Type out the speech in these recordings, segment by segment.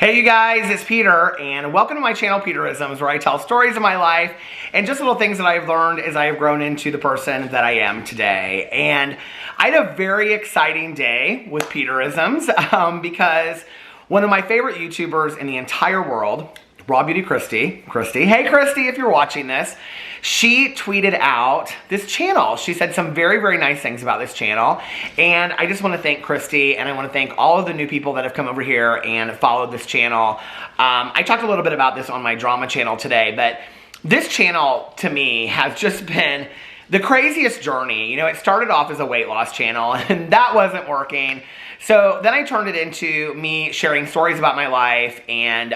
Hey you guys, it's Peter, and welcome to my channel, Peterisms, where I tell stories of my life and just little things that I've learned as I have grown into the person that I am today. And I had a very exciting day with Peterisms because one of my favorite YouTubers in the entire world, Raw Beauty Christy, hey Christy, if you're watching this, she tweeted out this channel. She said some very, very nice things about this channel. And I just want to thank Christy, and I want to thank all of the new people that have come over here and followed this channel. I talked a little bit about this on my drama channel today, but this channel to me has just been the craziest journey. You know, it started off as a weight loss channel and that wasn't working. So then I turned it into me sharing stories about my life and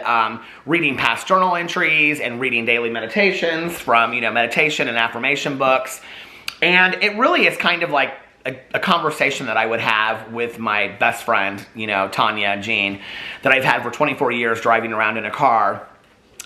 reading past journal entries and reading daily meditations from, meditation and affirmation books. And it really is kind of like a conversation that I would have with my best friend, Tanya, Jean, that I've had for 24 years driving around in a car.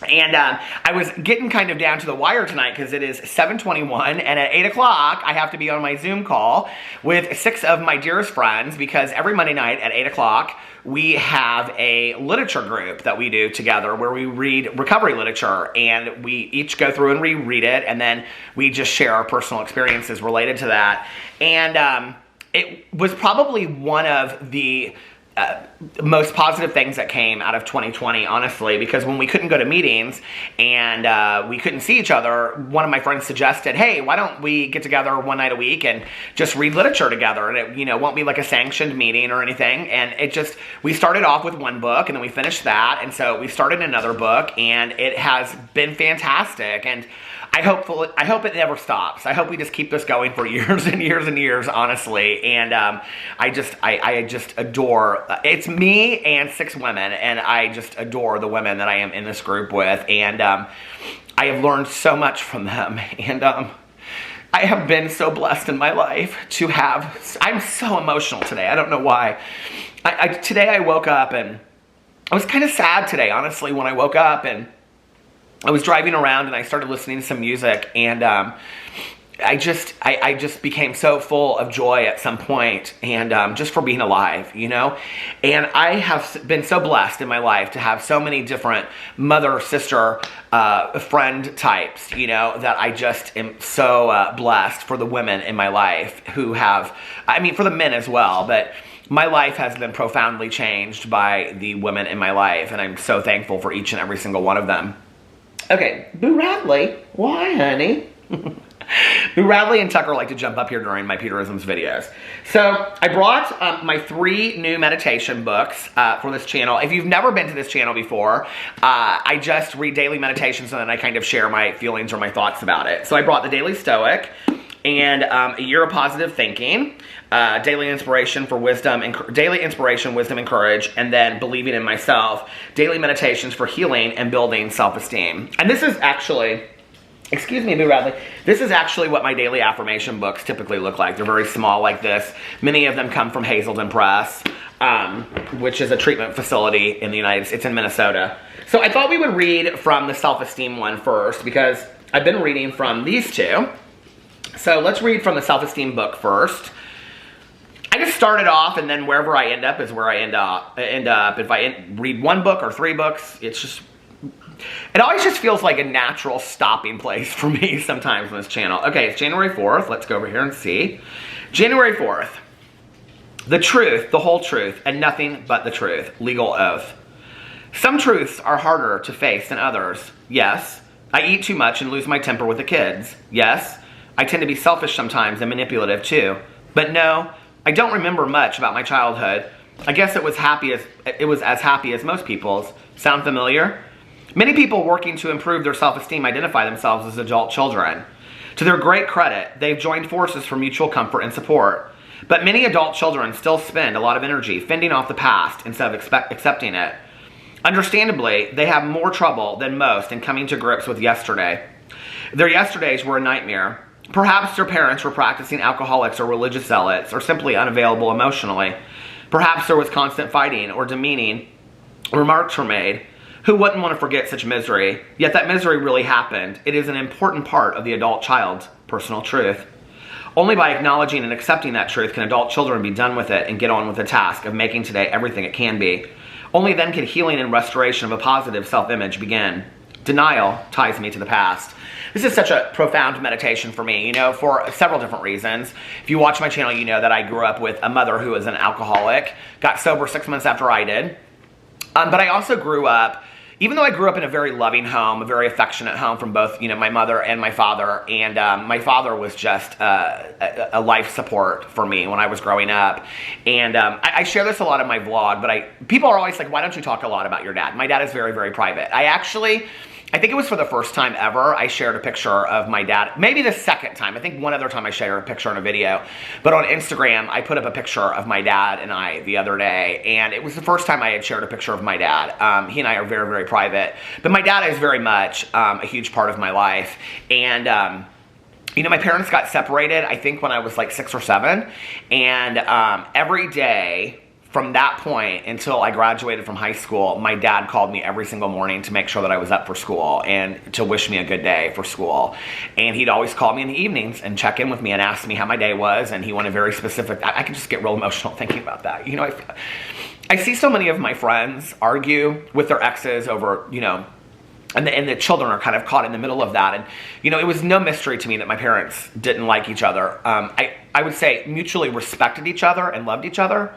And I was getting kind of down to the wire tonight because it is 7:21, and at 8 o'clock I have to be on my Zoom call with 6 of my dearest friends, because every Monday night at 8 o'clock we have a literature group that we do together where we read recovery literature, and we each go through and reread it, and then we just share our personal experiences related to that. And it was probably one of the most positive things that came out of 2020, honestly, because when we couldn't go to meetings and we couldn't see each other, one of my friends suggested, hey, why don't we get together one night a week and just read literature together, and it won't be like a sanctioned meeting or anything. And we started off with one book and then we finished that, and so we started another book, and it has been fantastic. And I hope it never stops. I hope we just keep this going for years and years and years, honestly. And I just adore, it's me and 6 women, and I just adore the women that I am in this group with. And I have learned so much from them. And I have been so blessed in my life to have, I'm so emotional today. I don't know why. Today I woke up and I was kind of sad today, honestly, when I woke up, and I was driving around and I started listening to some music, and I just became so full of joy at some point, and just for being alive, And I have been so blessed in my life to have so many different mother, sister, friend types, that I just am so blessed for the women in my life who have, for the men as well, but my life has been profoundly changed by the women in my life, and I'm so thankful for each and every single one of them. Okay, Boo Radley, why, honey? Boo Radley and Tucker like to jump up here during my Peterisms videos. So I brought my 3 new meditation books for this channel. If you've never been to this channel before, I just read daily meditations and then I kind of share my feelings or my thoughts about it. So I brought the Daily Stoic and A Year of Positive Thinking, Daily Inspiration, Wisdom and Courage, and then Believing in Myself, Daily Meditations for Healing and Building Self-Esteem. And this is actually, excuse me, Boo Radley, this is actually what my daily affirmation books typically look like. They're very small like this. Many of them come from Hazelden Press, which is a treatment facility in the United States. It's in Minnesota. So I thought we would read from the self-esteem one first, because I've been reading from these 2. So let's read from the self-esteem book first. I just started off, and then wherever I end up is where I end up. If I read 1 book or 3 books, it always just feels like a natural stopping place for me sometimes on this channel. Okay, it's January 4th. Let's go over here and see. January 4th. The truth, the whole truth, and nothing but the truth. Legal oath. Some truths are harder to face than others. Yes, I eat too much and lose my temper with the kids. Yes, I tend to be selfish sometimes and manipulative too. But no, I don't remember much about my childhood. I guess it was as happy as most people's. Sound familiar? Many people working to improve their self-esteem identify themselves as adult children. To their great credit, they've joined forces for mutual comfort and support. But many adult children still spend a lot of energy fending off the past instead of accepting it. Understandably, they have more trouble than most in coming to grips with yesterday. Their yesterdays were a nightmare. Perhaps their parents were practicing alcoholics or religious zealots, or simply unavailable emotionally. Perhaps there was constant fighting or demeaning remarks were made. Who wouldn't want to forget such misery? Yet that misery really happened. It is an important part of the adult child's personal truth. Only by acknowledging and accepting that truth can adult children be done with it and get on with the task of making today everything it can be. Only then can healing and restoration of a positive self-image begin. Denial ties me to the past. This is such a profound meditation for me, you know, for several different reasons. If you watch my channel, you know that I grew up with a mother who was an alcoholic, got sober 6 months after I did. But I also grew up, even though I grew up in a very loving home, a very affectionate home from both, you know, my mother and my father, and my father was just a life support for me when I was growing up. And I share this a lot in my vlog, but people are always like, why don't you talk a lot about your dad? My dad is very, very private. I think it was for the first time ever I shared a picture of my dad. Maybe the second time. I think one other time I shared a picture in a video. But on Instagram, I put up a picture of my dad and I the other day. And it was the first time I had shared a picture of my dad. He and I are very, very private. But my dad is very much a huge part of my life. And you know, my parents got separated, I think, when I was like 6 or 7. And every day from that point until I graduated from high school, my dad called me every single morning to make sure that I was up for school and to wish me a good day for school. And he'd always call me in the evenings and check in with me and ask me how my day was. And he wanted very specific. I could just get real emotional thinking about that. You know, I see so many of my friends argue with their exes over, you know, and the children are kind of caught in the middle of that. And, you know, it was no mystery to me that my parents didn't like each other. I would say mutually respected each other and loved each other,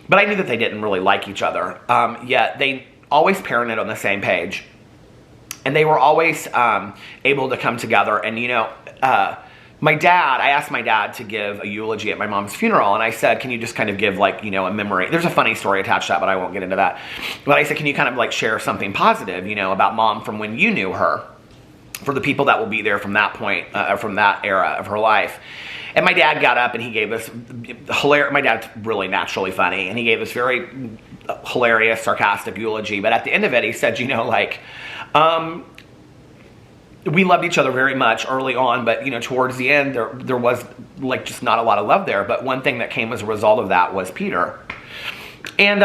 but I knew that they didn't really like each other. Yet they always parented on the same page. And they were always able to come together. And, you know, I asked my dad to give a eulogy at my mom's funeral, and I said, can you just kind of give, like, you know, a memory? There's a funny story attached to that, but I won't get into that. But I said, can you kind of like share something positive, you know, about mom from when you knew her, for the people that will be there from that point, from that era of her life. And my dad got up and he gave us hilarious, my dad's really naturally funny, and he gave this very hilarious, sarcastic eulogy. But at the end of it, he said, you know, like, we loved each other very much early on, but, you know, towards the end, there was, like, just not a lot of love there. But one thing that came as a result of that was Peter. And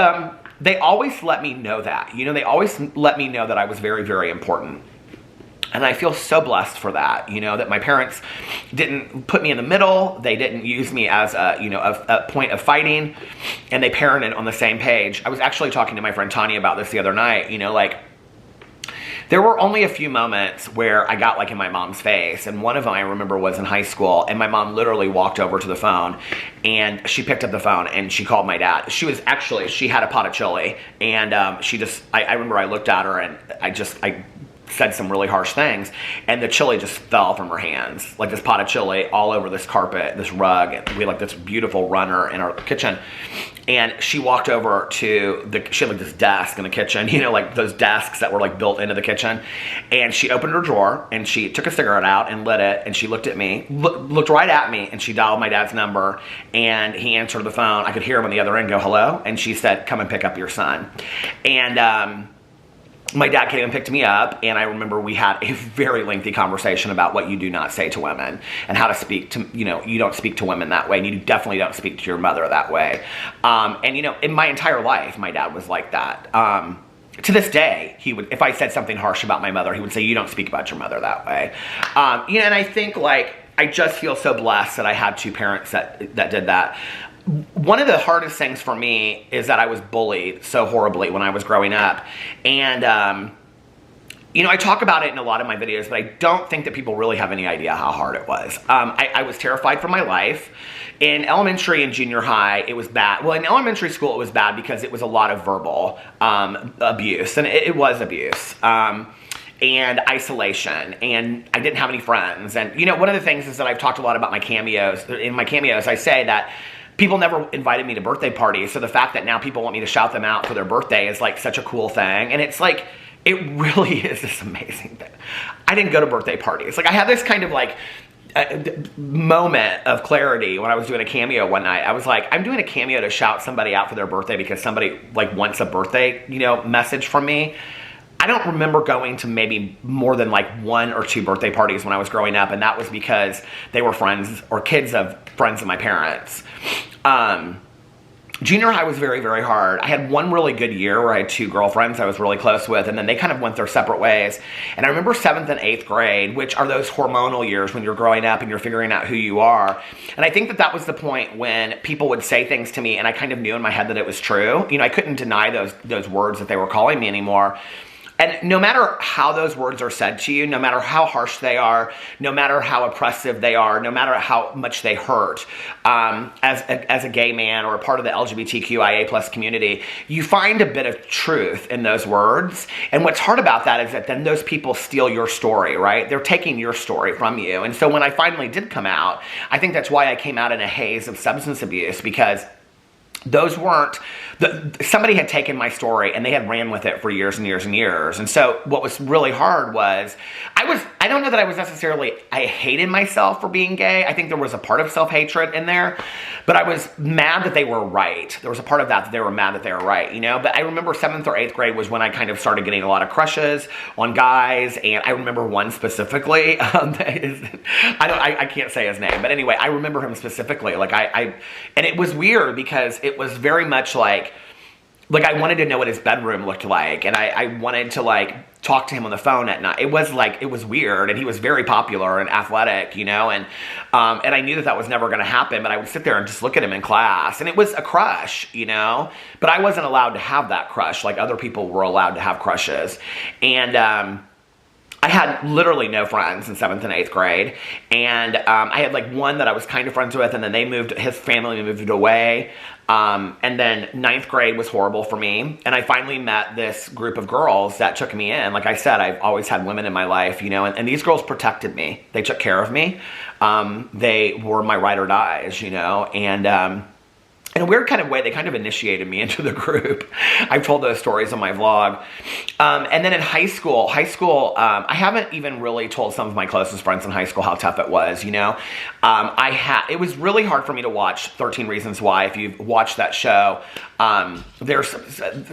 they always let me know that. You know, they always let me know that I was very, very important. And I feel so blessed for that, you know, that my parents didn't put me in the middle. They didn't use me as a, you know, a point of fighting. And they parented on the same page. I was actually talking to my friend Tanya about this the other night, you know, like, there were only a few moments where I got, like, in my mom's face, and one of them I remember was in high school, and my mom literally walked over to the phone, and she picked up the phone, and she called my dad. She had a pot of chili, and I remember I looked at her, and I said some really harsh things, and the chili just fell from her hands, like this pot of chili all over this carpet, this rug, and we had, like, this beautiful runner in our kitchen. And she walked over to she had, like, this desk in the kitchen, you know, like those desks that were, like, built into the kitchen. And she opened her drawer and she took a cigarette out and lit it, and she looked at me, looked right at me, and she dialed my dad's number, and he answered the phone. I could hear him on the other end go, hello, and she said, come and pick up your son. And my dad came and picked me up, and I remember we had a very lengthy conversation about what you do not say to women and how to speak to, you know, you don't speak to women that way, and you definitely don't speak to your mother that way. And, you know, in my entire life, my dad was like that. To this day, he would, if I said something harsh about my mother, he would say, you don't speak about your mother that way. You know, and I think, like, I just feel so blessed that I had two parents that did that. One of the hardest things for me is that I was bullied so horribly when I was growing up. And, you know, I talk about it in a lot of my videos, but I don't think that people really have any idea how hard it was. I was terrified for my life. In elementary and junior high, it was bad. Well, in elementary school, it was bad because it was a lot of verbal abuse, and it was abuse. And isolation, and I didn't have any friends. And, you know, one of the things is that I've talked a lot about my cameos. In my cameos, I say that people never invited me to birthday parties, so the fact that now people want me to shout them out for their birthday is, like, such a cool thing. And it's like, it really is this amazing thing. I didn't go to birthday parties. Like, I had this kind of, like, moment of clarity when I was doing a cameo one night. I was like, I'm doing a cameo to shout somebody out for their birthday because somebody, like, wants a birthday, you know, message from me. I don't remember going to maybe more than, like, 1 or 2 birthday parties when I was growing up, and that was because they were friends or kids of friends of my parents. Junior high was very, very hard. I had one really good year where I had 2 girlfriends I was really close with, and then they kind of went their separate ways. And I remember 7th and 8th grade, which are those hormonal years when you're growing up and you're figuring out who you are. And I think that that was the point when people would say things to me and I kind of knew in my head that it was true. You know, I couldn't deny those words that they were calling me anymore. And no matter how those words are said to you, no matter how harsh they are, no matter how oppressive they are, no matter how much they hurt, as a gay man or a part of the LGBTQIA plus community, you find a bit of truth in those words. And what's hard about that is that then those people steal your story, right? They're taking your story from you. And so when I finally did come out, I think that's why I came out in a haze of substance abuse, because those weren't, somebody had taken my story and they had ran with it for years and years and years. And so what was really hard was, I don't know that I was necessarily, I hated myself for being gay. I think there was a part of self-hatred in there, but I was mad that they were right. There was a part of that they were mad that they were right, you know? But I remember 7th or 8th grade was when I kind of started getting a lot of crushes on guys, and I remember one specifically, I can't say his name, but anyway, I remember him specifically. Like and it was weird because it was very much like I wanted to know what his bedroom looked like, and I wanted to like talk to him on the phone at night. It was weird, and he was very popular and athletic, you know, and I knew that was never going to happen, but I would sit there and just look at him in class, and it was a crush, you know, but I wasn't allowed to have that crush like other people were allowed to have crushes. And I had literally no friends in 7th and 8th grade, and I had like one that I was kind of friends with, and then his family moved away, and then 9th grade was horrible for me, and I finally met this group of girls that took me in. Like I said, I've always had women in my life, you know, and these girls protected me. They took care of me. They were my ride or dies, you know, and in a weird kind of way, they kind of initiated me into the group. I've told those stories on my vlog. And then in high school, I haven't even really told some of my closest friends in high school how tough it was, you know. It was really hard for me to watch 13 Reasons Why. If you've watched that show, there's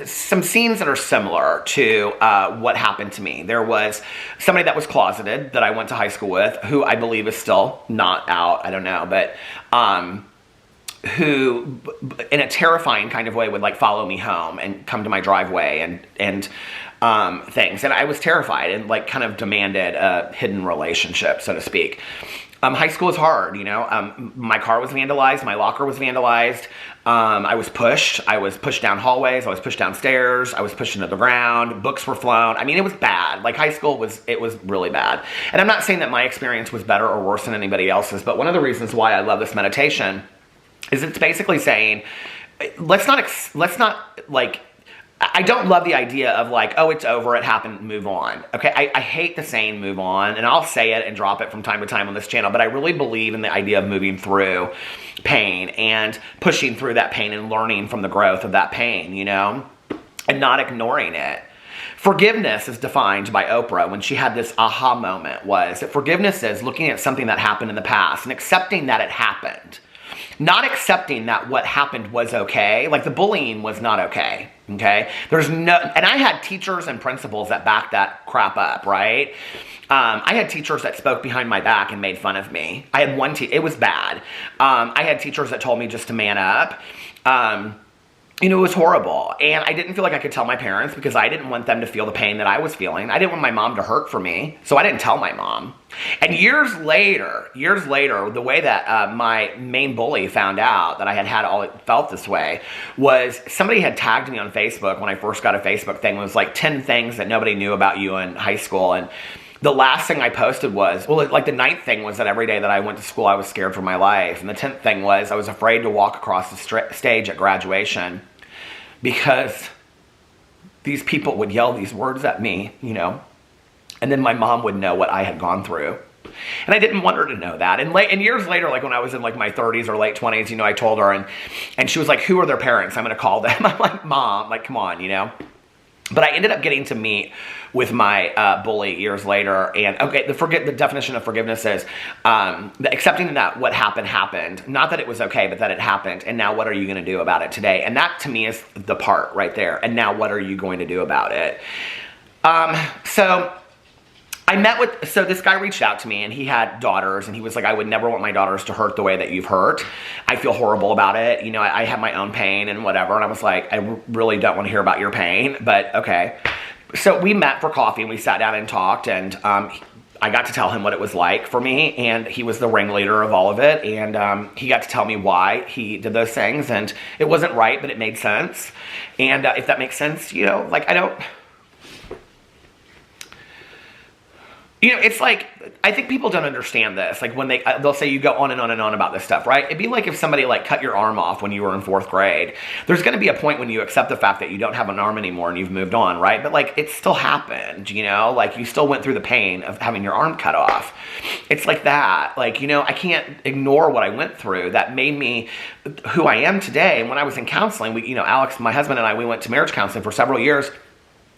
some scenes that are similar to what happened to me. There was somebody that was closeted that I went to high school with, who I believe is still not out, I don't know, but who in a terrifying kind of way would like follow me home and come to my driveway and things. And I was terrified and like kind of demanded a hidden relationship, so to speak. High school is hard, you know. My car was vandalized. My locker was vandalized. I was pushed. Down hallways. I was pushed downstairs. I was pushed into the ground. Books were flown. I mean, it was bad. Like high school was really bad. And I'm not saying that my experience was better or worse than anybody else's, but one of the reasons why I love this meditation is it's basically saying, let's not like, I don't love the idea of like, oh, it's over, it happened, move on. Okay, I hate the saying move on, and I'll say it and drop it from time to time on this channel, but I really believe in the idea of moving through pain and pushing through that pain and learning from the growth of that pain, you know, and not ignoring it. Forgiveness is defined by Oprah when she had this aha moment, was that forgiveness is looking at something that happened in the past and accepting that it happened. Not accepting that what happened was okay. Like the bullying was not okay. Okay? And I had teachers and principals that backed that crap up, right? I had teachers that spoke behind my back and made fun of me. I had one it was bad. I had teachers that told me just to man up. You know, it was horrible. And I didn't feel like I could tell my parents because I didn't want them to feel the pain that I was feeling. I didn't want my mom to hurt for me, so I didn't tell my mom. And years later, the way that my main bully found out that I had felt this way was somebody had tagged me on Facebook when I first got a Facebook thing. It was like 10 things that nobody knew about you in high school. And the last thing I posted was, well, like the 9th thing was that every day that I went to school, I was scared for my life. And the 10th thing was I was afraid to walk across the stage at graduation because these people would yell these words at me, you know, and then my mom would know what I had gone through. And I didn't want her to know that. And years later, like when I was in like my 30s or late 20s, you know, I told her, and she was like, who are their parents? I'm going to call them. I'm like, Mom, like, come on, you know. But I ended up getting to meet with my bully years later. And okay, the definition of forgiveness is accepting that what happened. Not that it was okay, but that it happened. And now what are you going to do about it today? And that to me is the part right there. And now what are you going to do about it? So I met with, so this guy reached out to me and he had daughters and he was like, I would never want my daughters to hurt the way that you've hurt. I feel horrible about it. You know, I have my own pain and whatever. And I was like, I really don't want to hear about your pain, but okay. So we met for coffee and we sat down and talked, and I got to tell him what it was like for me, and he was the ringleader of all of it, and he got to tell me why he did those things, and it wasn't right, but it made sense. And if that makes sense, you know, like you know, it's like, I think people don't understand this. Like when they'll say you go on and on and on about this stuff, right? It'd be like if somebody like cut your arm off when you were in 4th grade. There's going to be a point when you accept the fact that you don't have an arm anymore and you've moved on, right? But like it still happened, you know? Like you still went through the pain of having your arm cut off. It's like that. Like, you know, I can't ignore what I went through that made me who I am today. And when I was in counseling, you know, Alex, my husband, and I, we went to marriage counseling for several years.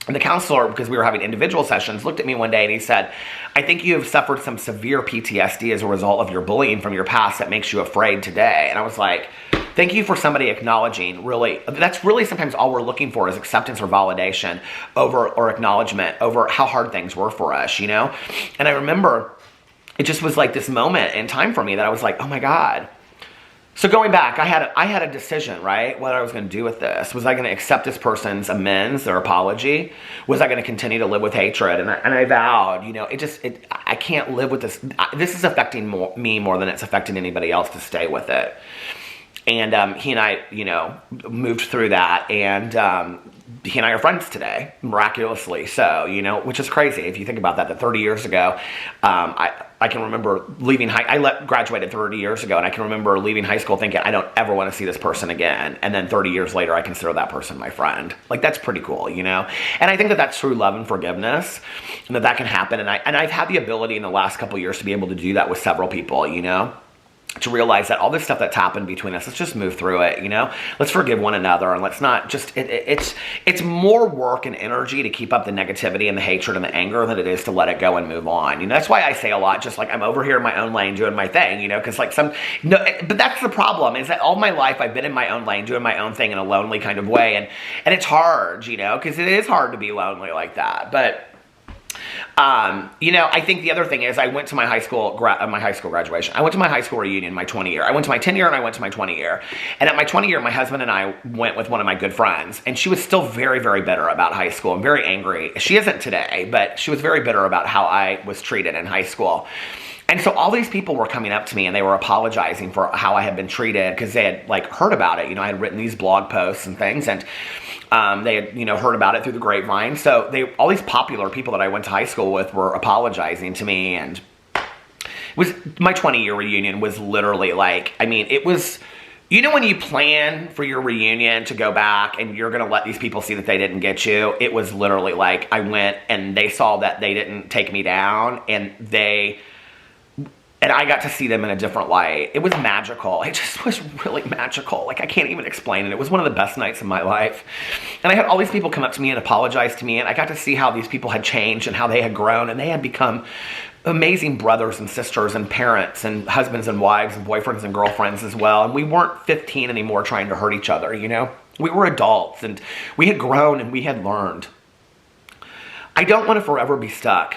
And the counselor, because we were having individual sessions, looked at me one day and he said, I think you have suffered some severe PTSD as a result of your bullying from your past that makes you afraid today. And I was like, thank you for somebody acknowledging, really. That's really sometimes all we're looking for is acceptance or validation or acknowledgement over how hard things were for us, you know? And I remember it just was like this moment in time for me that I was like, oh my God. So going back, I had a decision, right? What I was going to do with this. Was I going to accept this person's amends or apology? Was I going to continue to live with hatred? And I vowed, you know, I can't live with this. This is affecting me more than it's affecting anybody else to stay with it. And he and I, you know, moved through that, and he and I are friends today, miraculously so, you know, which is crazy if you think about that 30 years ago, I can remember leaving I graduated 30 years ago, and I can remember leaving high school thinking, I don't ever want to see this person again. And then 30 years later, I consider that person my friend. Like, that's pretty cool, you know? And I think that that's true love and forgiveness, and that can happen. And I've had the ability in the last couple of years to be able to do that with several people, you know? To realize that all this stuff that's happened between us, let's just move through it, you know? Let's forgive one another, and let's not just, it's more work and energy to keep up the negativity and the hatred and the anger than it is to let it go and move on. You know, that's why I say a lot, just like I'm over here in my own lane doing my thing, you know, because like but that's the problem, is that all my life I've been in my own lane doing my own thing in a lonely kind of way, and it's hard, you know, because it is hard to be lonely like that, but you know, I think the other thing is I went to my high school graduation. I went to my high school reunion, my 20 year. I went to my 10 year and I went to my 20 year. And at my 20 year, my husband and I went with one of my good friends, and she was still very, very bitter about high school and very angry. She isn't today, but she was very bitter about how I was treated in high school. And so all these people were coming up to me and they were apologizing for how I had been treated, because they had like heard about it. You know, I had written these blog posts and things, and they had, you know, heard about it through the grapevine. So all these popular people that I went to high school with were apologizing to me, and it was my 20-year reunion was literally like, I mean, it was, you know, when you plan for your reunion to go back and you're going to let these people see that they didn't get you, it was literally like I went and they saw that they didn't take me down, and I got to see them in a different light. It was magical. It just was really magical. Like, I can't even explain it. It was one of the best nights of my life. And I had all these people come up to me and apologize to me, and I got to see how these people had changed and how they had grown, and they had become amazing brothers and sisters and parents and husbands and wives and boyfriends and girlfriends as well. And we weren't 15 anymore trying to hurt each other, you know? We were adults, and we had grown and we had learned. I don't want to forever be stuck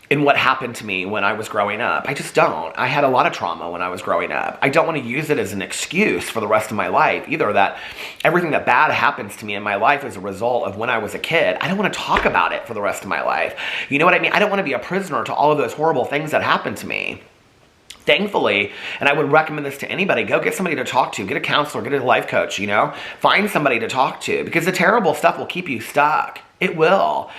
in what happened to me when I was growing up. I just don't. I had a lot of trauma when I was growing up. I don't want to use it as an excuse for the rest of my life either, that everything that bad happens to me in my life is a result of when I was a kid. I don't want to talk about it for the rest of my life. You know what I mean? I don't want to be a prisoner to all of those horrible things that happened to me. Thankfully, and I would recommend this to anybody, go get somebody to talk to, get a counselor, get a life coach, you know? Find somebody to talk to, because the terrible stuff will keep you stuck. It will.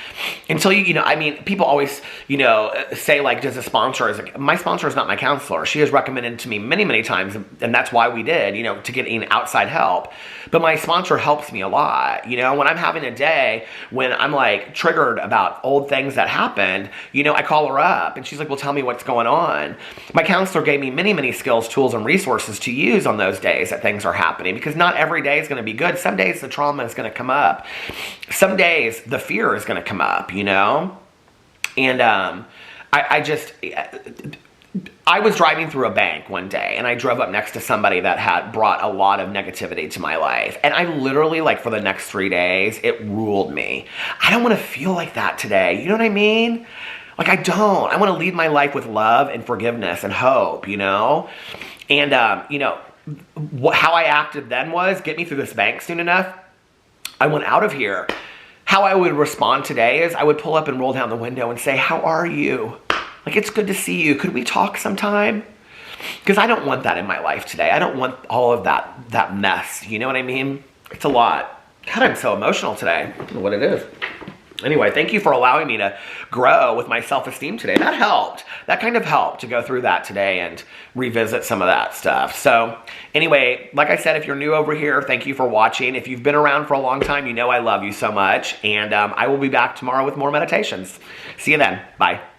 Until you know, I mean, people always, you know, say like, does a sponsor, my sponsor is not my counselor. She has recommended to me many, many times, and that's why we did, you know, to get in outside help. But my sponsor helps me a lot. You know, when I'm having a day when I'm like triggered about old things that happened, you know, I call her up and she's like, well, tell me what's going on. My counselor gave me many, many skills, tools, and resources to use on those days that things are happening, because not every day is going to be good. Some days the trauma is going to come up. Some days the fear is going to come up, you know? And I was driving through a bank one day, and I drove up next to somebody that had brought a lot of negativity to my life. And I literally, like, for the next 3 days, it ruled me. I don't want to feel like that today. You know what I mean? Like, I don't. I want to lead my life with love and forgiveness and hope, you know? And, you know, how I acted then was, get me through this bank soon enough. I went out of here. How I would respond today is I would pull up and roll down the window and say, how are you? Like, it's good to see you. Could we talk sometime? Because I don't want that in my life today. I don't want all of that mess. You know what I mean? It's a lot. God, I'm so emotional today. I don't know what it is. Anyway, thank you for allowing me to grow with my self-esteem today. That helped. That kind of helped to go through that today and revisit some of that stuff. So anyway, like I said, if you're new over here, thank you for watching. If you've been around for a long time, you know I love you so much. And I will be back tomorrow with more meditations. See you then. Bye.